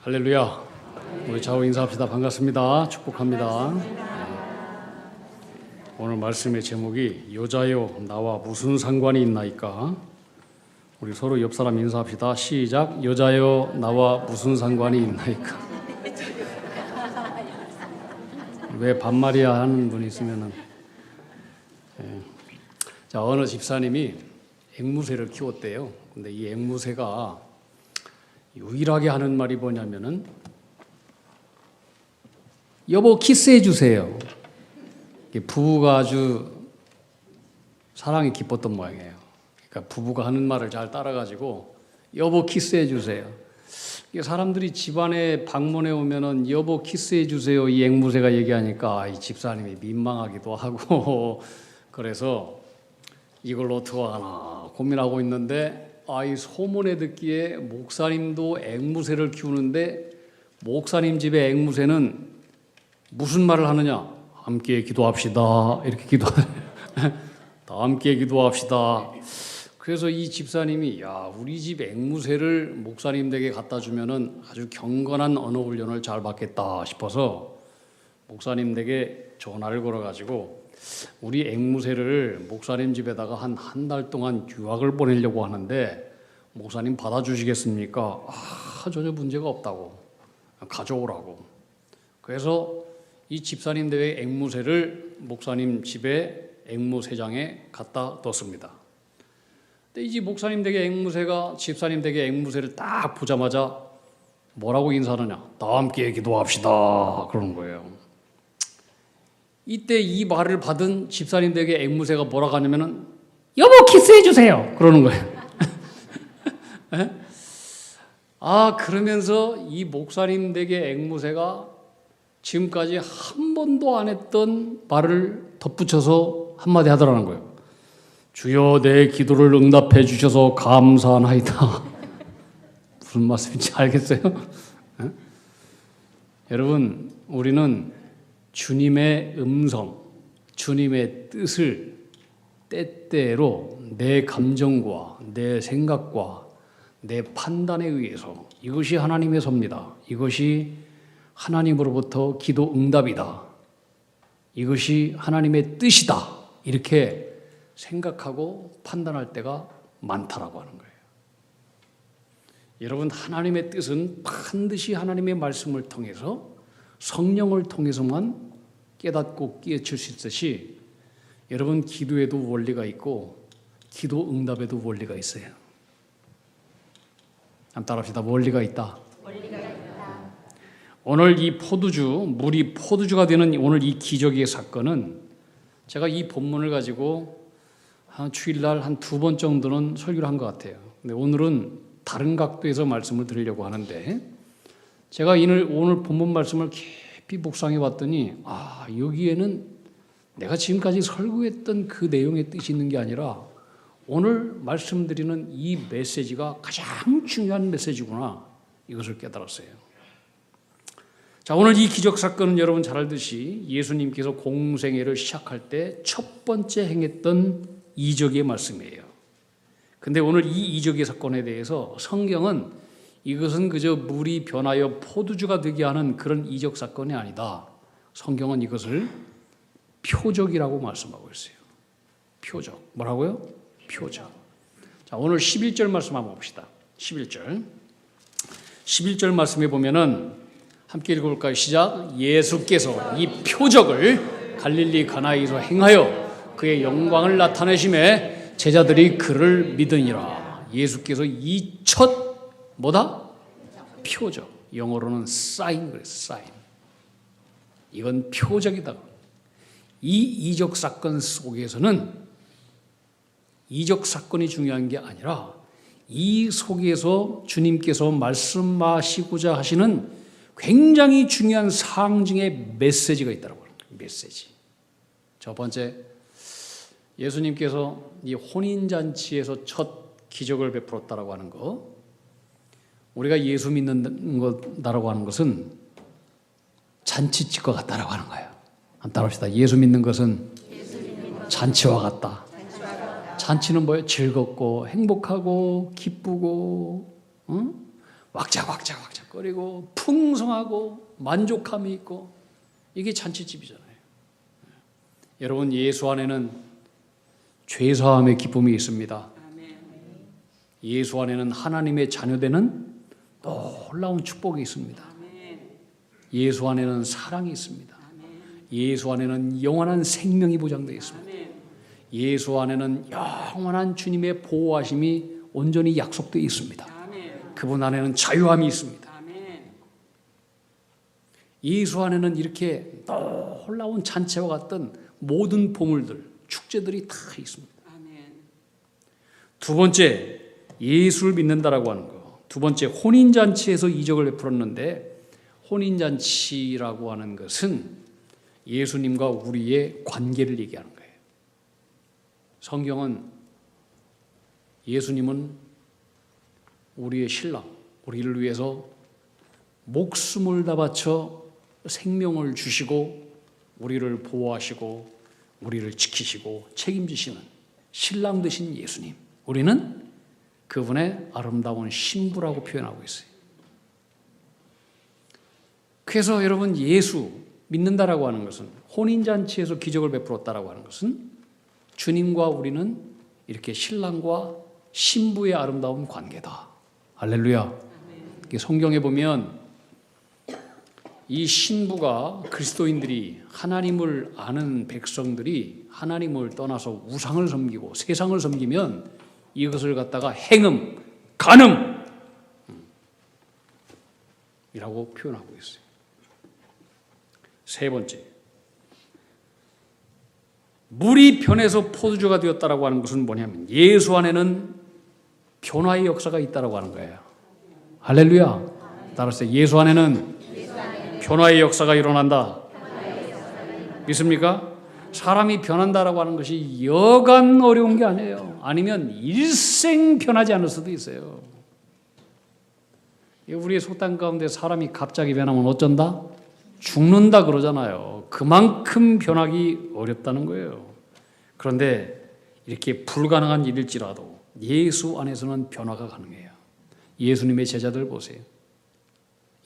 할렐루야. 우리 좌우 인사합시다. 반갑습니다. 축복합니다. 오늘 말씀의 제목이 여자여 나와 무슨 상관이 있나이까. 우리 서로 옆 사람 인사합시다. 시작. 여자여 나와 무슨 상관이 있나이까. 왜 반말이야 하는 분이 있으면은. 자, 어느 집사님이 앵무새를 키웠대요. 근데 이 앵무새가 유일하게 하는 말이 뭐냐면은 여보 키스해 주세요. 부부가 아주 사랑이 깊었던 모양이에요. 그러니까 부부가 하는 말을 잘 따라가지고 여보 키스해 주세요. 사람들이 집안에 방문해 오면은 여보 키스해 주세요 이 앵무새가 얘기하니까 이 집사님이 민망하기도 하고 그래서 이걸 어떻게 하나 고민하고 있는데 이 소문에 듣기에 목사님도 앵무새를 키우는데 목사님 집의 앵무새는 무슨 말을 하느냐? 함께 기도합시다. 이렇게 기도하네요. 다 함께 기도합시다. 그래서 이 집사님이 우리 집 앵무새를 목사님 댁에 갖다 주면은 아주 경건한 언어 훈련을 잘 받겠다 싶어서 목사님 댁에 전화를 걸어가지고 우리 앵무새를 목사님 집에다가 한 달 동안 유학을 보내려고 하는데 목사님 받아주시겠습니까? 전혀 문제가 없다고 가져오라고. 그래서 이 집사님 댁의 앵무새를 목사님 집에 앵무새장에 갖다 뒀습니다. 근데 이 목사님 댁의 앵무새가 집사님 댁의 앵무새를 딱 보자마자 뭐라고 인사하느냐? 다 함께 기도합시다 그러는 거예요. 이때 이 말을 받은 집사님 댁의 앵무새가 뭐라고 하냐면은 여보 키스해 주세요 그러는 거예요. 그러면서 이 목사님 댁의 앵무새가 지금까지 한 번도 안 했던 말을 덧붙여서 한마디 하더라는 거예요. 주여 내 기도를 응답해 주셔서 감사하나이다. 무슨 말씀인지 알겠어요? 여러분 우리는 주님의 음성, 주님의 뜻을 때때로 내 감정과 내 생각과 내 판단에 의해서 이것이 하나님의 섭니다. 이것이 하나님으로부터 기도 응답이다. 이것이 하나님의 뜻이다. 이렇게 생각하고 판단할 때가 많다라고 하는 거예요. 여러분 하나님의 뜻은 반드시 하나님의 말씀을 통해서 성령을 통해서만 깨닫고 깨우칠 수 있듯이 여러분 기도에도 원리가 있고 기도 응답에도 원리가 있어요. 한번 따라합시다. 원리가 있다. 오늘 이 물이 포도주가 되는 오늘 이 기적의 사건은 제가 이 본문을 가지고 한 주일날 한 2번 정도는 설교를 한 것 같아요. 근데 오늘은 다른 각도에서 말씀을 드리려고 하는데 제가 오늘 본문 말씀을 깊이 묵상해 봤더니 여기에는 내가 지금까지 설교했던 그 내용의 뜻이 있는 게 아니라 오늘 말씀드리는 이 메시지가 가장 중요한 메시지구나 이것을 깨달았어요. 자, 오늘 이 기적 사건은 여러분 잘 알듯이 예수님께서 공생애를 시작할 때 첫 번째 행했던 이적의 말씀이에요. 근데 오늘 이 이적의 사건에 대해서 성경은 이것은 그저 물이 변하여 포도주가 되게 하는 그런 이적 사건이 아니다. 성경은 이것을 표적이라고 말씀하고 있어요. 표적. 뭐라고요? 표적. 자, 오늘 11절 말씀 한번 봅시다. 11절 말씀에 보면은 함께 읽어볼까요? 시작. 예수께서 이 표적을 갈릴리 가나에서 행하여 그의 영광을 나타내심에 제자들이 그를 믿으니라. 예수께서 이 첫 뭐다? 표적. 영어로는 사인 그래요. 사인. 이건 표적이다. 이 이적 사건 속에서는 이적 사건이 중요한 게 아니라 이 속에서 주님께서 말씀하시고자 하시는 굉장히 중요한 상징의 메시지가 있다고 합니다. 메시지. 첫 번째, 예수님께서 이 혼인잔치에서 첫 기적을 베풀었다라고 하는 거, 우리가 예수 믿는 거다라고 하는 것은 잔치집과 같다라고 하는 거예요. 한번 따라합시다. 예수 믿는 것은 잔치와 같다. 잔치는 뭐예요? 즐겁고 행복하고 기쁘고 왁작거리고 풍성하고 만족함이 있고, 이게 잔치집이잖아요. 여러분, 예수 안에는 죄사함의 기쁨이 있습니다. 예수 안에는 하나님의 자녀되는 놀라운 축복이 있습니다. 예수 안에는 사랑이 있습니다. 예수 안에는 영원한 생명이 보장되어 있습니다. 예수 안에는 영원한 주님의 보호하심이 온전히 약속되어 있습니다. 그분 안에는 자유함이 있습니다. 예수 안에는 이렇게 놀라운 잔치와 같은 모든 보물들, 축제들이 다 있습니다. 두 번째, 예수를 믿는다라고 하는 거. 두 번째, 혼인잔치에서 이적을 베풀었는데, 혼인잔치라고 하는 것은 예수님과 우리의 관계를 얘기하는 거예요. 성경은 예수님은 우리의 신랑, 우리를 위해서 목숨을 다 바쳐 생명을 주시고 우리를 보호하시고 우리를 지키시고 책임지시는 신랑 되신 예수님, 우리는 그분의 아름다운 신부라고 표현하고 있어요. 그래서 여러분, 예수 믿는다라고 하는 것은, 혼인잔치에서 기적을 베풀었다라고 하는 것은 주님과 우리는 이렇게 신랑과 신부의 아름다운 관계다. 할렐루야. 성경에 보면 이 신부가, 그리스도인들이, 하나님을 아는 백성들이 하나님을 떠나서 우상을 섬기고 세상을 섬기면 이것을 갖다가 행음, 간음 이라고 표현하고 있어요. 세 번째, 물이 변해서 포도주가 되었다라고 하는 것은 뭐냐면 예수 안에는 변화의 역사가 있다라고 하는 거예요. 할렐루야. 따라서 예수 안에는 변화의 역사가 일어난다. 믿습니까? 사람이 변한다라고 하는 것이 여간 어려운 게 아니에요. 아니면 일생 변하지 않을 수도 있어요. 우리의 속담 가운데 사람이 갑자기 변하면 어쩐다? 죽는다 그러잖아요. 그만큼 변하기 어렵다는 거예요. 그런데 이렇게 불가능한 일일지라도 예수 안에서는 변화가 가능해요. 예수님의 제자들 보세요.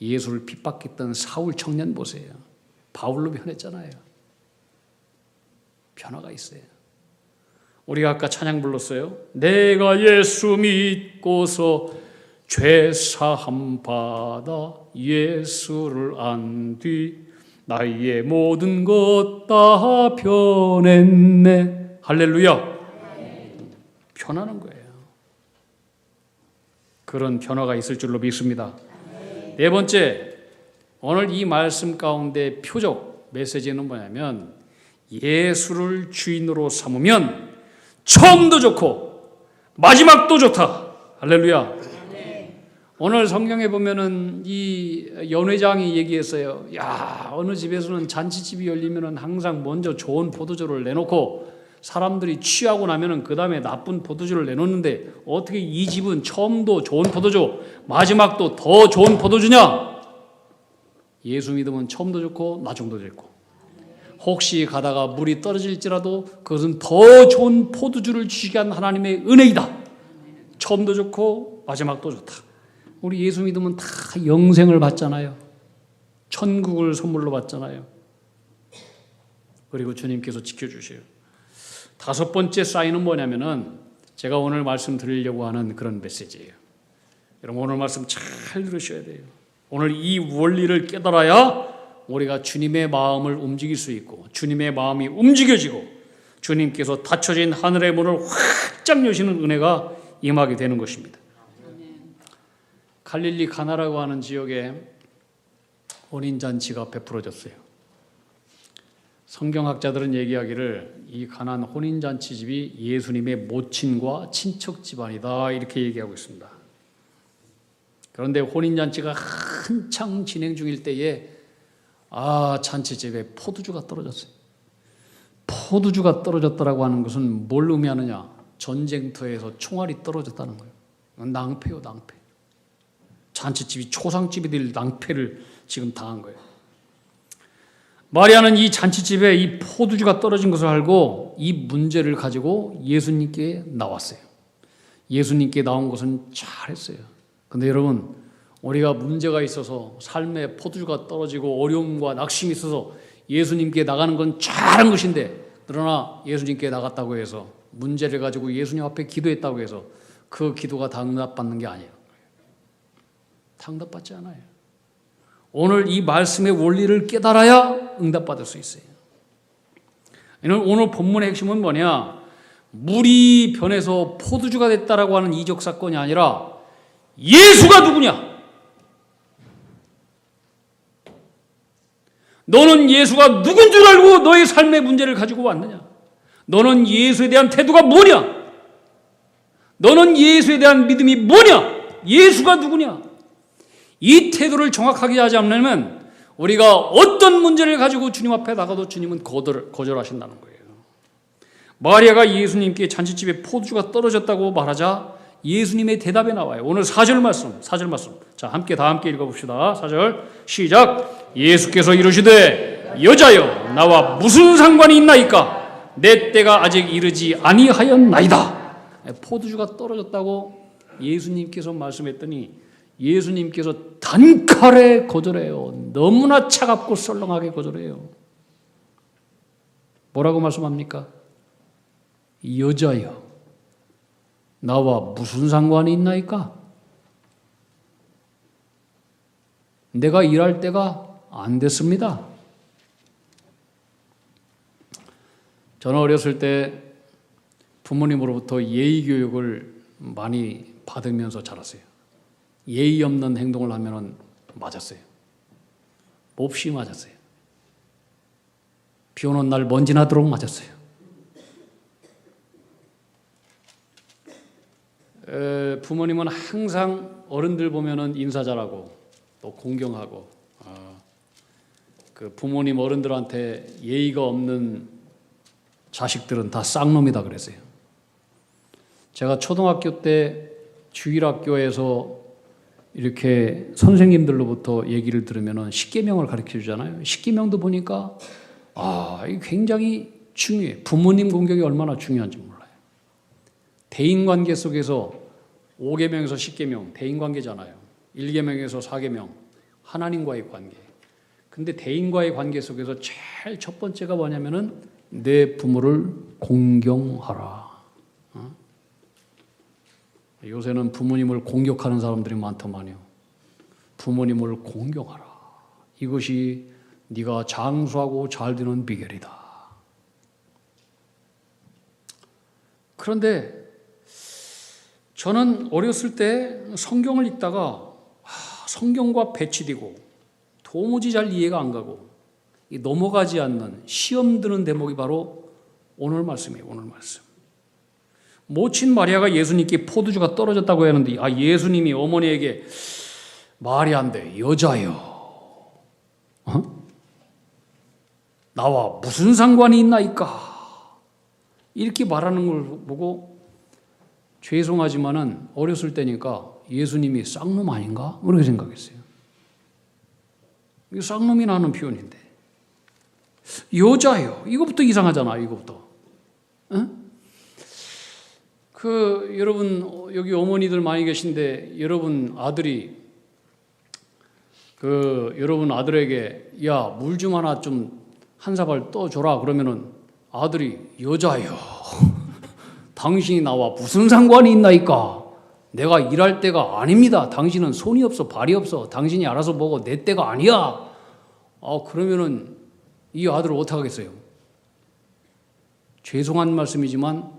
예수를 핍박했던 사울 청년 보세요. 바울로 변했잖아요. 변화가 있어요. 우리가 아까 찬양 불렀어요. 내가 예수 믿고서 죄 사함 받아 예수를 안 뒤 나의 모든 것 다 변했네. 할렐루야. 변하는 거예요. 그런 변화가 있을 줄로 믿습니다. 네 번째, 오늘 이 말씀 가운데 표적 메시지는 뭐냐면 예수를 주인으로 삼으면 처음도 좋고 마지막도 좋다. 할렐루야. 오늘 성경에 보면은 이 연회장이 얘기했어요. 야, 어느 집에서는 잔치집이 열리면은 항상 먼저 좋은 포도주를 내놓고 사람들이 취하고 나면은 그 다음에 나쁜 포도주를 내놓는데 어떻게 이 집은 처음도 좋은 포도주, 마지막도 더 좋은 포도주냐? 예수 믿으면 처음도 좋고 나중도 좋고, 혹시 가다가 물이 떨어질지라도 그것은 더 좋은 포도주를 주시게 한 하나님의 은혜이다. 처음도 좋고 마지막도 좋다. 우리 예수 믿으면 다 영생을 받잖아요. 천국을 선물로 받잖아요. 그리고 주님께서 지켜주세요. 다섯 번째 사인은 뭐냐면은 제가 오늘 말씀드리려고 하는 그런 메시지예요. 여러분, 오늘 말씀 잘 들으셔야 돼요. 오늘 이 원리를 깨달아야 우리가 주님의 마음을 움직일 수 있고, 주님의 마음이 움직여지고 주님께서 닫혀진 하늘의 문을 활짝 여시는 은혜가 임하게 되는 것입니다. 갈릴리 가나라고 하는 지역에 혼인잔치가 베풀어졌어요. 성경학자들은 얘기하기를 이 가나안 혼인잔치집이 예수님의 모친과 친척 집안이다 이렇게 얘기하고 있습니다. 그런데 혼인잔치가 한창 진행 중일 때에 잔치집에 포도주가 떨어졌어요. 포도주가 떨어졌다라고 하는 것은 뭘 의미하느냐? 전쟁터에서 총알이 떨어졌다는 거예요. 낭패요, 낭패. 잔치집이 초상집이 될 낭패를 지금 당한 거예요. 마리아는 이 잔치집에 이 포도주가 떨어진 것을 알고 이 문제를 가지고 예수님께 나왔어요. 예수님께 나온 것은 잘했어요. 근데 여러분, 우리가 문제가 있어서 삶에 포도주가 떨어지고 어려움과 낙심이 있어서 예수님께 나가는 건 잘한 것인데, 그러나 예수님께 나갔다고 해서 문제를 가지고 예수님 앞에 기도했다고 해서 그 기도가 다 응답받는 게 아니에요. 다 응답받지 않아요. 오늘 이 말씀의 원리를 깨달아야 응답받을 수 있어요. 오늘 본문의 핵심은 뭐냐? 물이 변해서 포도주가 됐다라고 하는 이적 사건이 아니라 예수가 누구냐? 너는 예수가 누군 줄 알고 너의 삶의 문제를 가지고 왔느냐? 너는 예수에 대한 태도가 뭐냐? 너는 예수에 대한 믿음이 뭐냐? 예수가 누구냐? 이 태도를 정확하게 하지 않으면 우리가 어떤 문제를 가지고 주님 앞에 나가도 주님은 거절하신다는 거예요. 마리아가 예수님께 잔치집에 포도주가 떨어졌다고 말하자 예수님의 대답에 나와요. 오늘 4절 말씀. 자, 다 함께 읽어봅시다. 4절 시작. 예수께서 이르시되 여자여 나와 무슨 상관이 있나이까? 내 때가 아직 이르지 아니하였나이다. 포도주가 떨어졌다고 예수님께서 말씀했더니 예수님께서 단칼에 거절해요. 너무나 차갑고 썰렁하게 거절해요. 뭐라고 말씀합니까? 여자여 나와 무슨 상관이 있나이까? 내가 일할 때가 안 됐습니다. 저는 어렸을 때 부모님으로부터 예의 교육을 많이 받으면서 자랐어요. 예의 없는 행동을 하면 맞았어요. 몹시 맞았어요. 비 오는 날 먼지 나도록 맞았어요. 부모님은 항상 어른들 보면은 인사 잘하고 또 공경하고, 그 부모님 어른들한테 예의가 없는 자식들은 다 쌍놈이다 그랬어요. 제가 초등학교 때 주일학교에서 이렇게 선생님들로부터 얘기를 들으면은 십계명을 가르쳐 주잖아요. 십계명도 보니까 이게 굉장히 중요해. 부모님 공경이 얼마나 중요한지 몰라요. 대인관계 속에서 5계명에서 10계명 대인관계잖아요. 1계명에서 4계명 하나님과의 관계. 근데 대인과의 관계 속에서 제일 첫 번째가 뭐냐면은 내 부모를 공경하라. 요새는 부모님을 공격하는 사람들이 많더만요. 부모님을 공경하라. 이것이 네가 장수하고 잘 되는 비결이다. 그런데 저는 어렸을 때 성경을 읽다가 성경과 배치되고 도무지 잘 이해가 안 가고 넘어가지 않는 시험 드는 대목이 바로 오늘 말씀이에요. 오늘 말씀. 모친 마리아가 예수님께 포도주가 떨어졌다고 하는데 예수님이 어머니에게 말이 안 돼. 여자여. 나와 무슨 상관이 있나이까? 이렇게 말하는 걸 보고 죄송하지만은 어렸을 때니까 예수님이 쌍놈 아닌가? 그렇게 생각했어요. 이게 쌍놈이 나는 표현인데. 여자요. 이거부터 이상하잖아. 이거부터. 여러분 여기 어머니들 많이 계신데 여러분 아들이 여러분 아들에게 야, 물 좀 하나 좀 한 사발 떠줘라 그러면은 아들이 여자요. 당신이 나와 무슨 상관이 있나이까? 내가 일할 때가 아닙니다. 당신은 손이 없어 발이 없어. 당신이 알아서 먹어. 내 때가 아니야. 그러면은 이 아들을 어떡하겠어요? 죄송한 말씀이지만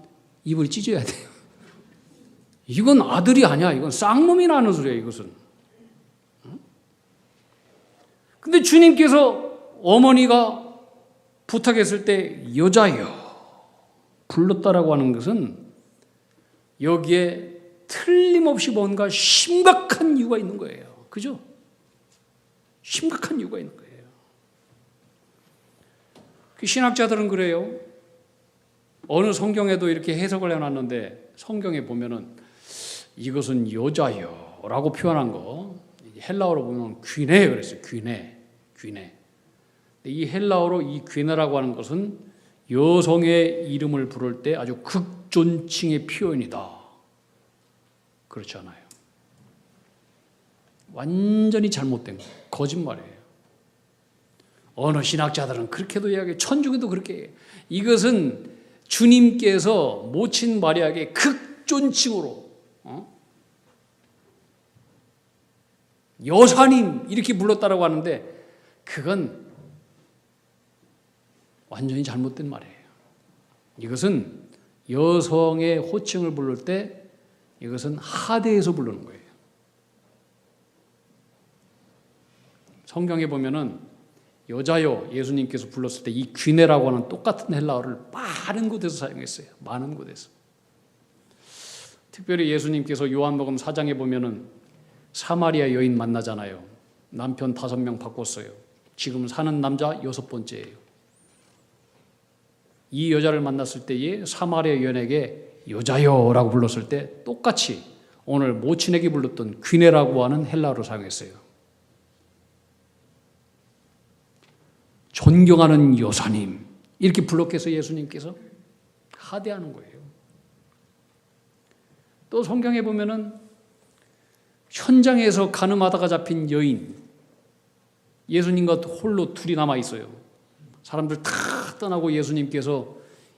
입을 찢어야 돼요. 이건 아들이 아니야. 이건 쌍놈이 나는 소리야. 이것은. 근데 주님께서 어머니가 부탁했을 때 여자여 불렀다라고 하는 것은 여기에 틀림없이 뭔가 심각한 이유가 있는 거예요. 그죠? 심각한 이유가 있는 거예요. 그 신학자들은 그래요. 어느 성경에도 이렇게 해석을 해놨는데 성경에 보면은 이것은 여자여 라고 표현한 거 헬라어로 보면 귀네 그랬어요. 귀네. 이 헬라어로 이 귀네라고 하는 것은 여성의 이름을 부를 때 아주 극존칭의 표현이다. 그렇지 않아요. 완전히 잘못된 거예요. 거짓말이에요. 어느 신학자들은 그렇게도 이야기해요. 천주교도 그렇게 해요. 이것은 주님께서 모친 마리아에게 극존칭으로 여사님 이렇게 불렀다라고 하는데 그건 완전히 잘못된 말이에요. 이것은 여성의 호칭을 부를 때 이것은 하대해서 부르는 거예요. 성경에 보면은 여자여 예수님께서 불렀을 때 이 귀네라고 하는 똑같은 헬라어를 많은 곳에서 사용했어요. 많은 곳에서. 특별히 예수님께서 요한복음 4장에 보면은 사마리아 여인 만나잖아요. 남편 5명 바꿨어요. 지금 사는 남자 6번째예요. 이 여자를 만났을 때에 사마리아 여인에게 여자여라고 불렀을 때 똑같이 오늘 모친에게 불렀던 귀네라고 하는 헬라어를 사용했어요. 존경하는 여사님 이렇게 불렀겠어요. 예수님께서 하대하는 거예요. 또 성경에 보면은 현장에서 가늠하다가 잡힌 여인 예수님과 홀로 둘이 남아 있어요. 사람들 다 떠나고 예수님께서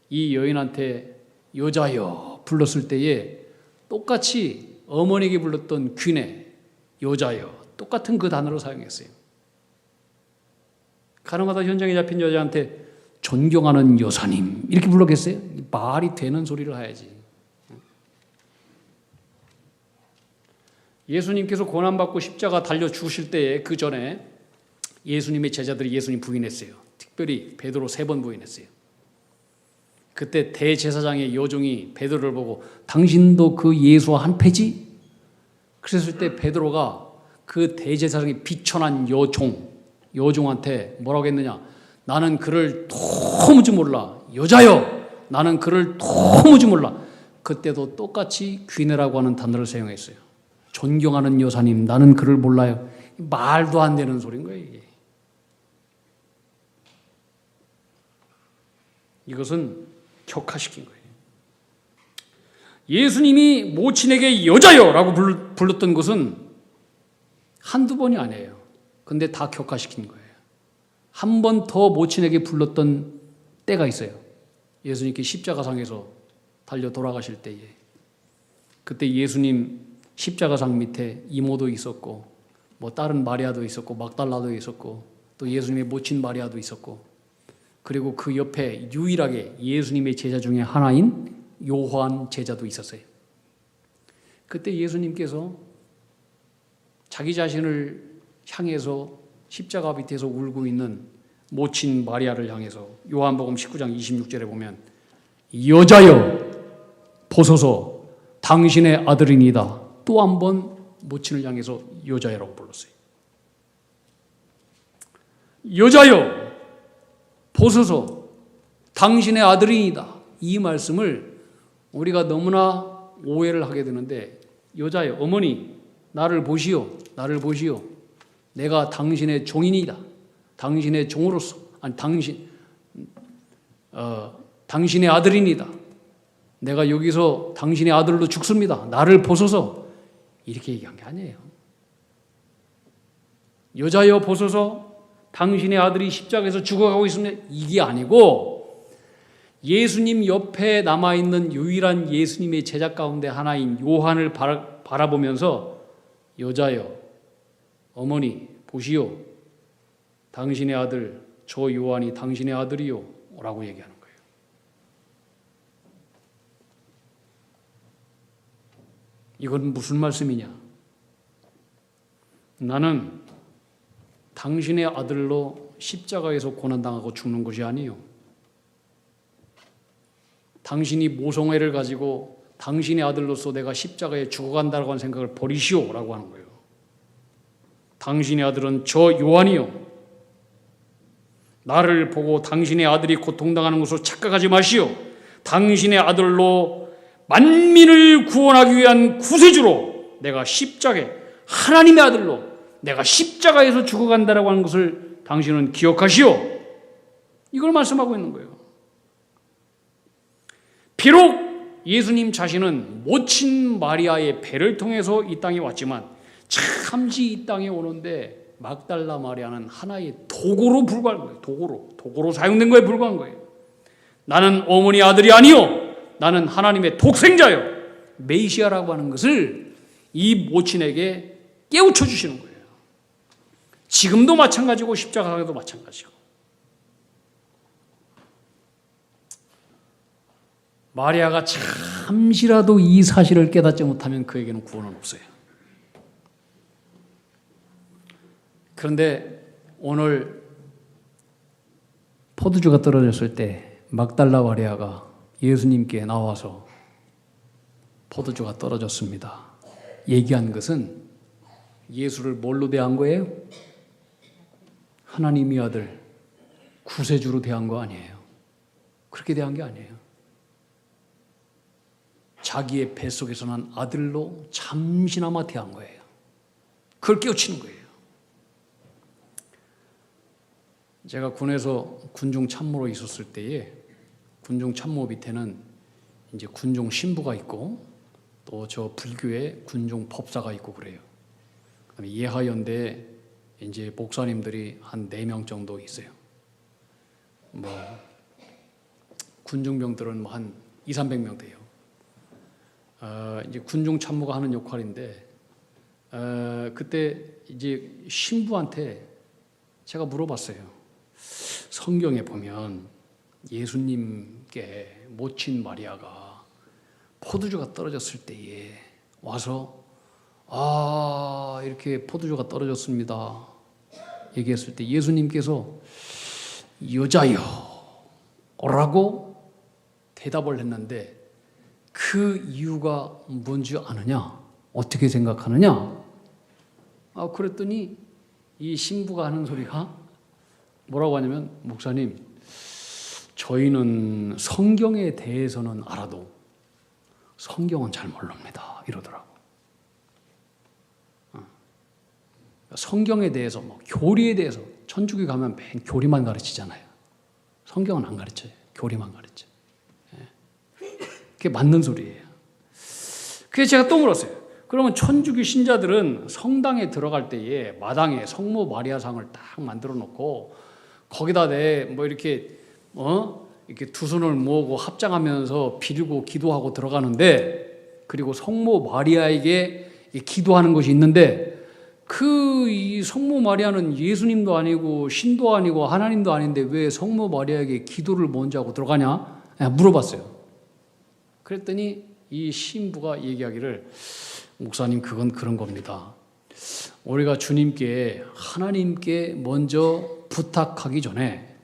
이 여인한테 여자여 불렀을 때에 똑같이 어머니에게 불렀던 귀네 여자여 똑같은 그 단어를 사용했어요. 가늠하다 현장에 잡힌 여자한테 존경하는 여사님 이렇게 불렀겠어요? 말이 되는 소리를 해야지. 예수님께서 고난받고 십자가 달려 죽으실 때에 그 전에 예수님의 제자들이 예수님 부인했어요. 특별히 베드로 3번 부인했어요. 그때 대제사장의 여종이 베드로를 보고 당신도 그 예수와 한패지? 그랬을 때 베드로가 그 대제사장이 비천한 여종한테 뭐라고 했느냐? 나는 그를 도무지 몰라. 여자여 나는 그를 도무지 몰라. 그때도 똑같이 귀네라고 하는 단어를 사용했어요. 존경하는 여사님 나는 그를 몰라요. 말도 안 되는 소리인 거예요. 이게. 이것은 격화시킨 거예요. 예수님이 모친에게 여자여라고 불렀던 것은 한두 번이 아니에요. 근데 다 격화시킨 거예요. 한 번 더 모친에게 불렀던 때가 있어요. 예수님께 십자가상에서 달려 돌아가실 때에. 그때 예수님 십자가상 밑에 이모도 있었고 뭐 다른 마리아도 있었고 막달라도 있었고 또 예수님의 모친 마리아도 있었고 그리고 그 옆에 유일하게 예수님의 제자 중에 하나인 요한 제자도 있었어요. 그때 예수님께서 자기 자신을 향해서 십자가 밑에서 울고 있는 모친 마리아를 향해서 요한복음 19장 26절에 보면 여자여 보소서 당신의 아들이니다. 또 한 번 모친을 향해서 여자여라고 불렀어요. 여자여 보소서 당신의 아들이니다. 이 말씀을 우리가 너무나 오해를 하게 되는데 여자여 어머니 나를 보시오. 나를 보시오. 내가 당신의 종이니다. 당신의 종으로서 당신의 아들이니다. 내가 여기서 당신의 아들로 죽습니다. 나를 보소서. 이렇게 얘기한 게 아니에요. 여자여 보소서 당신의 아들이 십자가에서 죽어가고 있습니다. 이게 아니고 예수님 옆에 남아있는 유일한 예수님의 제자 가운데 하나인 요한을 바라보면서 여자여 어머니 보시오. 당신의 아들 저 요한이 당신의 아들이요 라고 얘기하는 거예요. 이건 무슨 말씀이냐? 나는 당신의 아들로 십자가에서 고난당하고 죽는 것이 아니요. 당신이 모성애를 가지고 당신의 아들로서 내가 십자가에 죽어간다고 하는 생각을 버리시오 라고 하는 거예요. 당신의 아들은 저 요한이요. 나를 보고 당신의 아들이 고통당하는 것으로 착각하지 마시오. 당신의 아들로 만민을 구원하기 위한 구세주로 내가 십자가에 하나님의 아들로 내가 십자가에서 죽어간다라고 하는 것을 당신은 기억하시오. 이걸 말씀하고 있는 거예요. 비록 예수님 자신은 모친 마리아의 배를 통해서 이 땅에 왔지만 잠시 이 땅에 오는데 막달라 마리아는 하나의 도구로 불과한 거예요. 도구로 사용된 거에 불과한 거예요. 나는 어머니 아들이 아니요, 나는 하나님의 독생자요, 메시아라고 하는 것을 이 모친에게 깨우쳐 주시는 거예요. 지금도 마찬가지고 십자가에도 마찬가지고. 마리아가 잠시라도 이 사실을 깨닫지 못하면 그에게는 구원은 없어요. 그런데 오늘 포도주가 떨어졌을 때 막달라 마리아가 예수님께 나와서 포도주가 떨어졌습니다 얘기한 것은 예수를 뭘로 대한 거예요? 하나님의 아들, 구세주로 대한 거 아니에요. 그렇게 대한 게 아니에요. 자기의 뱃속에서 난 아들로 잠시나마 대한 거예요. 그걸 깨우치는 거예요. 제가 군에서 군중 참모로 있었을 때에 군중 참모 밑에는 이제 군중 신부가 있고 또 저 불교의 군중 법사가 있고 그래요. 그다음에 예하연대에 이제 목사님들이 한 4명 정도 있어요. 뭐 군중병들은 뭐 한 200~300명 돼요. 이제 군중 참모가 하는 역할인데 그때 이제 신부한테 제가 물어봤어요. 성경에 보면 예수님께 모친 마리아가 포도주가 떨어졌을 때에 와서 이렇게 포도주가 떨어졌습니다 얘기했을 때 예수님께서 여자여 라고 대답을 했는데 그 이유가 뭔지 아느냐? 어떻게 생각하느냐? 그랬더니 이 신부가 하는 소리가 뭐라고 하냐면, 목사님, 저희는 성경에 대해서는 알아도 성경은 잘 모릅니다 이러더라고. 성경에 대해서 뭐 교리에 대해서 천주교 가면 맨 교리만 가르치잖아요. 성경은 안 가르쳐요. 교리만 가르쳐요. 그게 맞는 소리예요. 그래서 제가 또 물었어요. 그러면 천주교 신자들은 성당에 들어갈 때에 마당에 성모 마리아상을 딱 만들어 놓고 거기다 이렇게 두 손을 모으고 합장하면서 빌고 기도하고 들어가는데, 그리고 성모 마리아에게 기도하는 것이 있는데, 이 성모 마리아는 예수님도 아니고 신도 아니고 하나님도 아닌데 왜 성모 마리아에게 기도를 먼저 하고 들어가냐? 물어봤어요. 그랬더니 이 신부가 얘기하기를, 목사님, 그건 그런 겁니다. 우리가 주님께, 하나님께 먼저 부탁하기 전에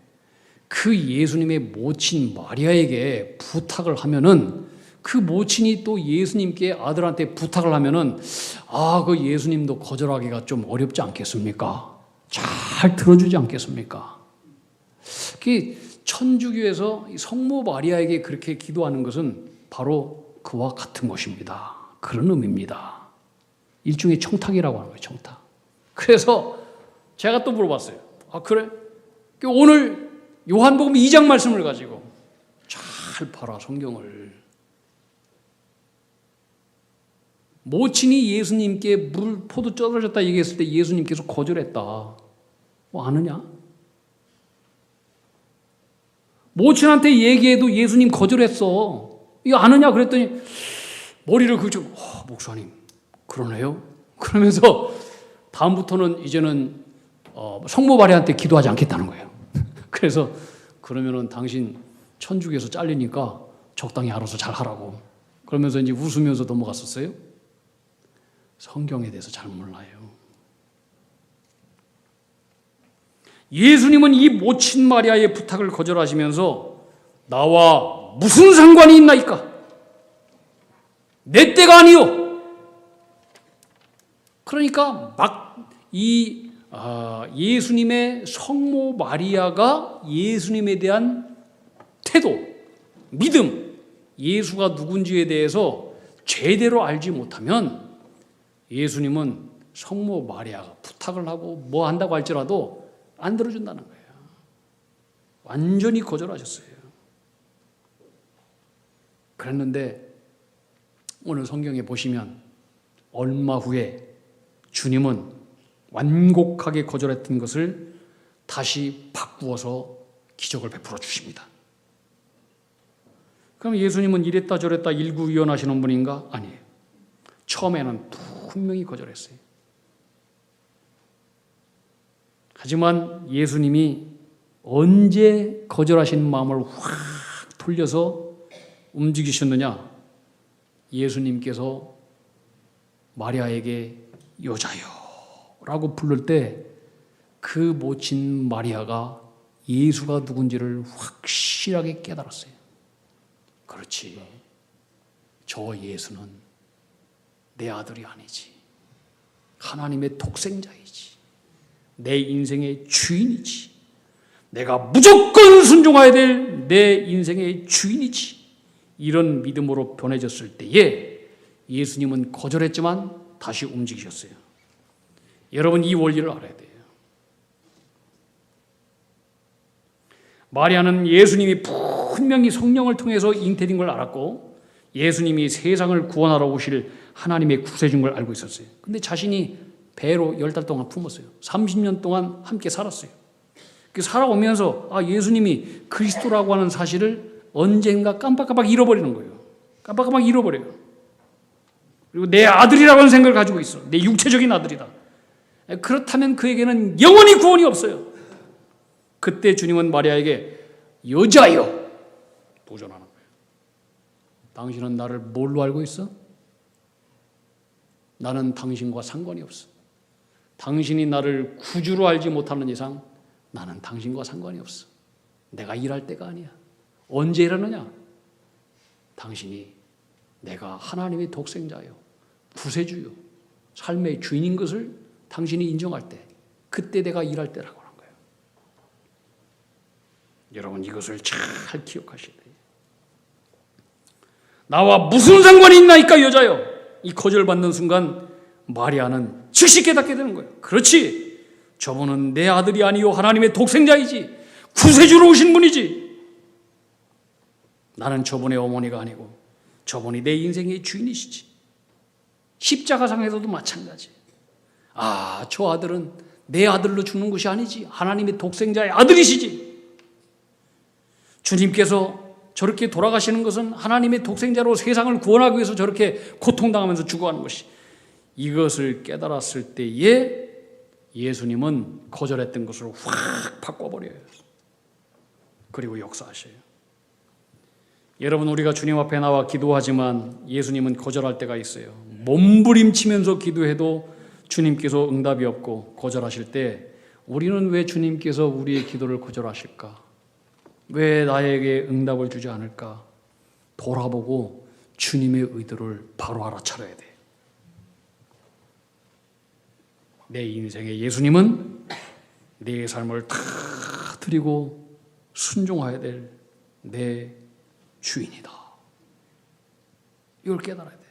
그 예수님의 모친 마리아에게 부탁을 하면은, 그 모친이 또 예수님께 아들한테 부탁을 하면은 그 예수님도 거절하기가 좀 어렵지 않겠습니까? 잘 들어주지 않겠습니까? 천주교에서 성모 마리아에게 그렇게 기도하는 것은 바로 그와 같은 것입니다. 그런 의미입니다. 일종의 청탁이라고 하는 거예요. 청탁. 그래서 제가 또 물어봤어요. 그래? 오늘 요한복음 2장 말씀을 가지고 잘 봐라, 성경을. 모친이 예수님께 포도 떨어졌다 얘기했을 때 예수님께서 거절했다. 아느냐? 모친한테 얘기해도 예수님 거절했어. 이거 아느냐? 그랬더니 머리를 긁죠. 목사님, 그러네요. 그러면서 다음부터는 이제는 성모 마리아한테 기도하지 않겠다는 거예요. 그래서 그러면은 당신 천주교에서 잘리니까 적당히 알아서 잘 하라고. 그러면서 이제 웃으면서 넘어갔었어요. 성경에 대해서 잘 몰라요. 예수님은 이 모친 마리아의 부탁을 거절하시면서 나와 무슨 상관이 있나이까? 내 때가 아니요. 그러니까 예수님의 성모 마리아가 예수님에 대한 태도, 믿음, 예수가 누군지에 대해서 제대로 알지 못하면 예수님은 성모 마리아가 부탁을 하고 뭐 한다고 할지라도 안 들어준다는 거예요. 완전히 거절하셨어요. 그랬는데 오늘 성경에 보시면 얼마 후에 주님은 완곡하게 거절했던 것을 다시 바꾸어서 기적을 베풀어 주십니다. 그럼 예수님은 이랬다 저랬다 일구위원하시는 분인가? 아니에요. 처음에는 분명히 거절했어요. 하지만 예수님이 언제 거절하신 마음을 확 돌려서 움직이셨느냐? 예수님께서 마리아에게 여자여 라고 부를 때 그 모친 마리아가 예수가 누군지를 확실하게 깨달았어요. 그렇지. 저 예수는 내 아들이 아니지. 하나님의 독생자이지. 내 인생의 주인이지. 내가 무조건 순종해야 될 내 인생의 주인이지. 이런 믿음으로 변해졌을 때에 예수님은 거절했지만 다시 움직이셨어요. 여러분 이 원리를 알아야 돼요. 마리아는 예수님이 분명히 성령을 통해서 잉태된 걸 알았고 예수님이 세상을 구원하러 오실 하나님의 구세주인 걸 알고 있었어요. 근데 자신이 배로 10달 동안 품었어요. 30년 동안 함께 살았어요. 살아오면서 예수님이 그리스도라고 하는 사실을 언젠가 깜빡깜빡 잃어버리는 거예요. 깜빡깜빡 잃어버려요. 그리고 내 아들이라고 하는 생각을 가지고 있어. 내 육체적인 아들이다. 그렇다면 그에게는 영원히 구원이 없어요. 그때 주님은 마리아에게 여자여 도전하는 거예요. 당신은 나를 뭘로 알고 있어? 나는 당신과 상관이 없어. 당신이 나를 구주로 알지 못하는 이상 나는 당신과 상관이 없어. 내가 일할 때가 아니야. 언제 일하느냐? 당신이 내가 하나님의 독생자요, 구세주요, 삶의 주인인 것을 당신이 인정할 때, 그때 내가 일할 때라고 하는 거예요. 여러분 이것을 잘 기억하셔야 돼요. 나와 무슨 상관이 있나이까 여자요. 이 거절받는 순간 마리아는 즉시 깨닫게 되는 거예요. 그렇지. 저분은 내 아들이 아니요 하나님의 독생자이지. 구세주로 오신 분이지. 나는 저분의 어머니가 아니고 저분이 내 인생의 주인이시지. 십자가상에서도 마찬가지. 저 아들은 내 아들로 죽는 것이 아니지. 하나님의 독생자의 아들이시지. 주님께서 저렇게 돌아가시는 것은 하나님의 독생자로 세상을 구원하기 위해서 저렇게 고통당하면서 죽어가는 것이. 이것을 깨달았을 때에 예수님은 거절했던 것을 확 바꿔버려요. 그리고 역사하셔요. 여러분 우리가 주님 앞에 나와 기도하지만 예수님은 거절할 때가 있어요. 몸부림치면서 기도해도 주님께서 응답이 없고 거절하실 때 우리는 왜 주님께서 우리의 기도를 거절하실까? 왜 나에게 응답을 주지 않을까? 돌아보고 주님의 의도를 바로 알아차려야 돼. 내 인생의 예수님은 내 삶을 다 드리고 순종해야 될 내 주인이다. 이걸 깨달아야 돼.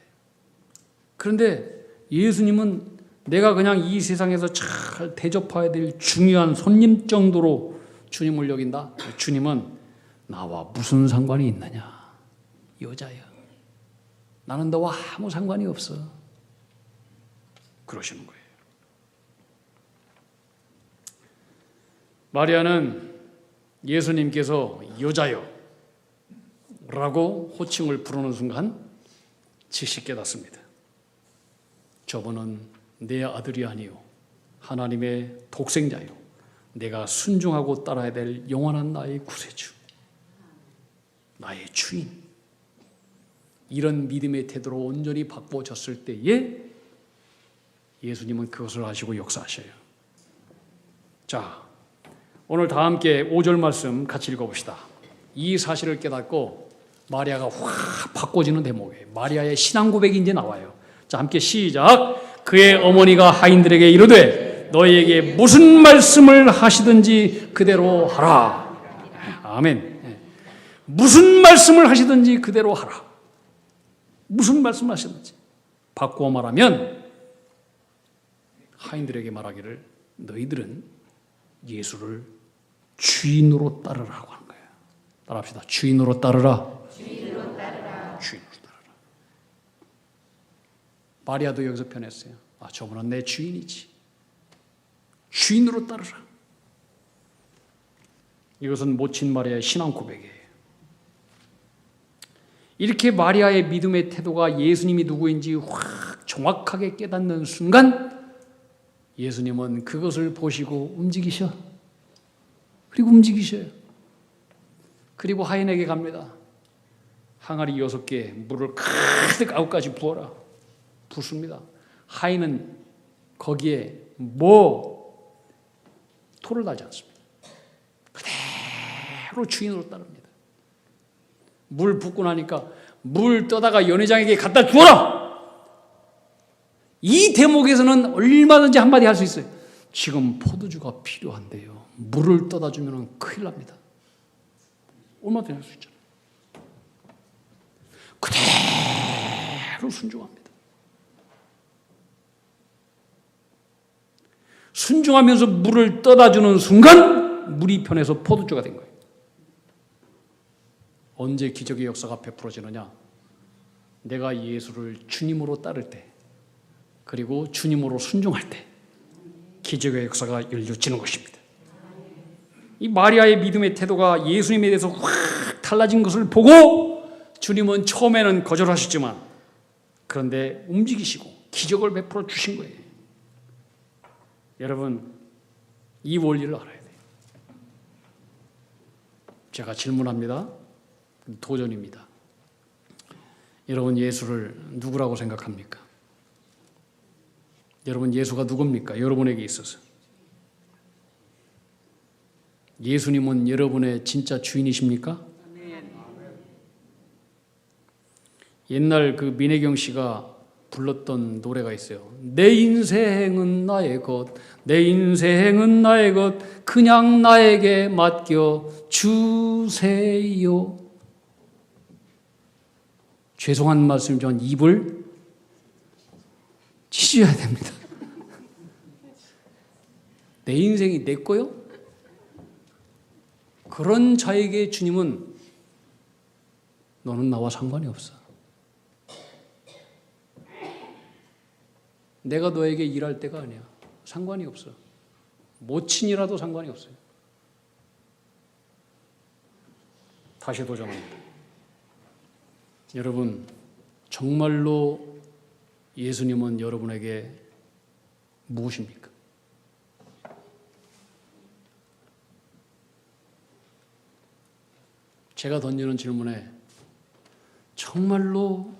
그런데 예수님은 내가 그냥 이 세상에서 잘 대접해야 될 중요한 손님 정도로 주님을 여긴다. 주님은 나와 무슨 상관이 있느냐? 여자야. 나는 너와 아무 상관이 없어. 그러시는 거예요. 마리아는 예수님께서 여자여 라고 호칭을 부르는 순간 즉시 깨닫습니다. 저분은 내 아들이 아니요 하나님의 독생자요 내가 순종하고 따라야 될 영원한 나의 구세주, 나의 주인. 이런 믿음의 태도로 온전히 바꿔졌을 때에 예수님은 그것을 아시고 역사하셔요. 자, 오늘 다 함께 5절 말씀 같이 읽어봅시다. 이 사실을 깨닫고 마리아가 확 바꿔지는 대목이에요. 마리아의 신앙 고백이 이제 나와요. 자, 함께 시작. 그의 어머니가 하인들에게 이르되 너희에게 무슨 말씀을 하시든지 그대로 하라. 아멘. 무슨 말씀을 하시든지 그대로 하라. 무슨 말씀을 하시든지. 바꾸어 말하면 하인들에게 말하기를 너희들은 예수를 주인으로 따르라고 하는 거예요. 따라합시다. 주인으로 따르라. 주인으로 따르라. 마리아도 여기서 변했어요. 저분은 내 주인이지. 주인으로 따르라. 이것은 모친 마리아의 신앙 고백이에요. 이렇게 마리아의 믿음의 태도가 예수님이 누구인지 확 정확하게 깨닫는 순간 예수님은 그것을 보시고 움직이셔. 그리고 움직이셔요. 그리고 하인에게 갑니다. 항아리 6개 물을 가득 9가지 부어라. 붓습니다. 하인은 거기에 토를 달지 않습니다. 그대로 주인으로 따릅니다. 물 붓고 나니까 물 떠다가 연회장에게 갖다 주어라. 이 대목에서는 얼마든지 한마디 할 수 있어요. 지금 포도주가 필요한데요. 물을 떠다 주면 큰일 납니다. 얼마든지 할 수 있잖아요. 그대로 순종합니다. 순종하면서 물을 떠다 주는 순간 물이 변해서 포도주가 된 거예요. 언제 기적의 역사가 베풀어지느냐? 내가 예수를 주님으로 따를 때, 그리고 주님으로 순종할 때 기적의 역사가 열려지는 것입니다. 이 마리아의 믿음의 태도가 예수님에 대해서 확 달라진 것을 보고 주님은 처음에는 거절하셨지만 그런데 움직이시고 기적을 베풀어 주신 거예요. 여러분, 이 원리를 알아야 돼요. 제가 질문합니다. 도전입니다. 여러분, 예수를 누구라고 생각합니까? 여러분, 예수가 누굽니까? 여러분에게 있어서. 예수님은 여러분의 진짜 주인이십니까? 옛날 그 민혜경 씨가 불렀던 노래가 있어요. 내 인생은 나의 것, 내 인생은 나의 것, 그냥 나에게 맡겨 주세요. 죄송한 말씀이지만 입을 찢어야 됩니다. 내 인생이 내 거요? 그런 자에게 주님은 너는 나와 상관이 없어. 내가 너에게 일할 때가 아니야. 상관이 없어. 모친이라도 상관이 없어요. 다시 도전합니다. 여러분, 정말로 예수님은 여러분에게 무엇입니까? 제가 던지는 질문에 정말로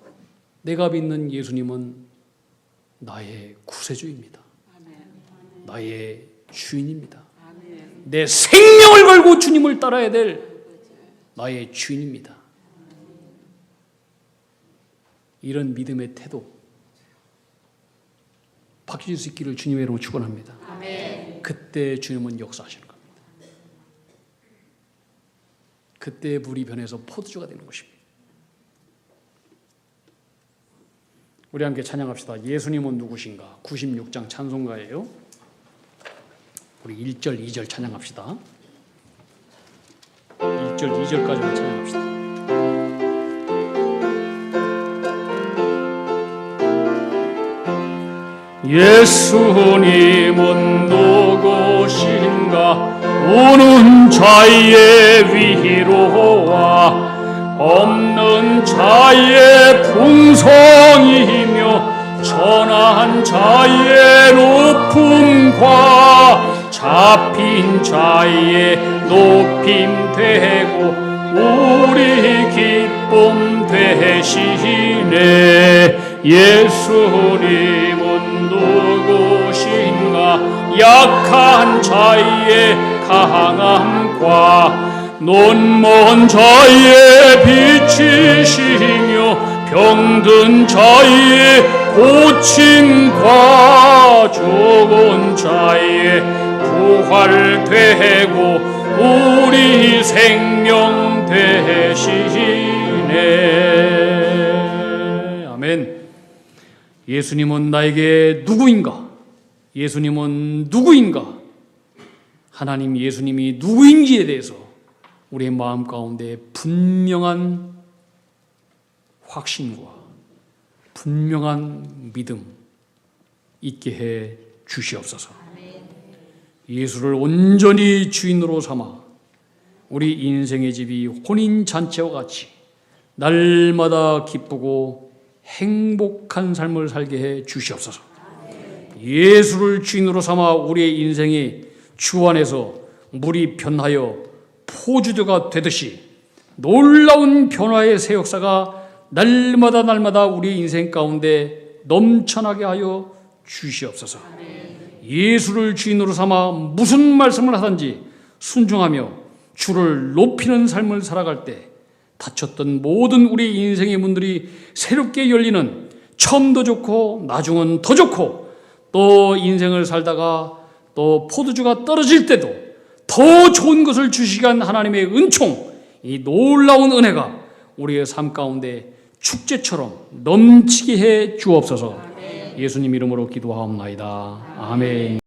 내가 믿는 예수님은 나의 구세주입니다. 나의 주인입니다. 내 생명을 걸고 주님을 따라야 될 나의 주인입니다. 이런 믿음의 태도 바뀔 수 있기를 주님의 이름으로 축원합니다. 그때 주님은 역사하시는 겁니다. 그때 물이 변해서 포도주가 되는 것입니다. 우리 함께 찬양합시다. 예수님은 누구신가? 96장 찬송가예요. 우리 1절, 2절 찬양합시다. 1절, 2절까지만 찬양합시다. 예수님은 누구신가? 우는 자의 위로와 없는 자의 풍성이며 천한 자의 높음과 잡힌 자의 높임 되고 우리 기쁨 되시네. 예수님은 누구신가? 약한 자의 강함과 눈먼 자의 빛이시며 병든 자의 고침과 죽은 자의 부활되고 우리 생명 되시네. 아멘. 예수님은 나에게 누구인가? 예수님은 누구인가? 하나님 예수님이 누구인지에 대해서 우리의 마음 가운데 분명한 확신과 분명한 믿음, 있게 해 주시옵소서. 예수를 온전히 주인으로 삼아 우리 인생의 집이 혼인잔치와 같이 날마다 기쁘고 행복한 삶을 살게 해 주시옵소서. 예수를 주인으로 삼아 우리의 인생이 주 안에서 물이 변하여 포주주가 되듯이 놀라운 변화의 새 역사가 날마다 우리 인생 가운데 넘쳐나게 하여 주시옵소서. 예수를 주인으로 삼아 무슨 말씀을 하든지 순종하며 주를 높이는 삶을 살아갈 때 닫혔던 모든 우리 인생의 문들이 새롭게 열리는, 처음도 좋고 나중은 더 좋고, 또 인생을 살다가 또 포도주가 떨어질 때도 더 좋은 것을 주시기 위한 하나님의 은총, 이 놀라운 은혜가 우리의 삶 가운데 축제처럼 넘치게 해 주옵소서. 예수님 이름으로 기도하옵나이다. 아멘.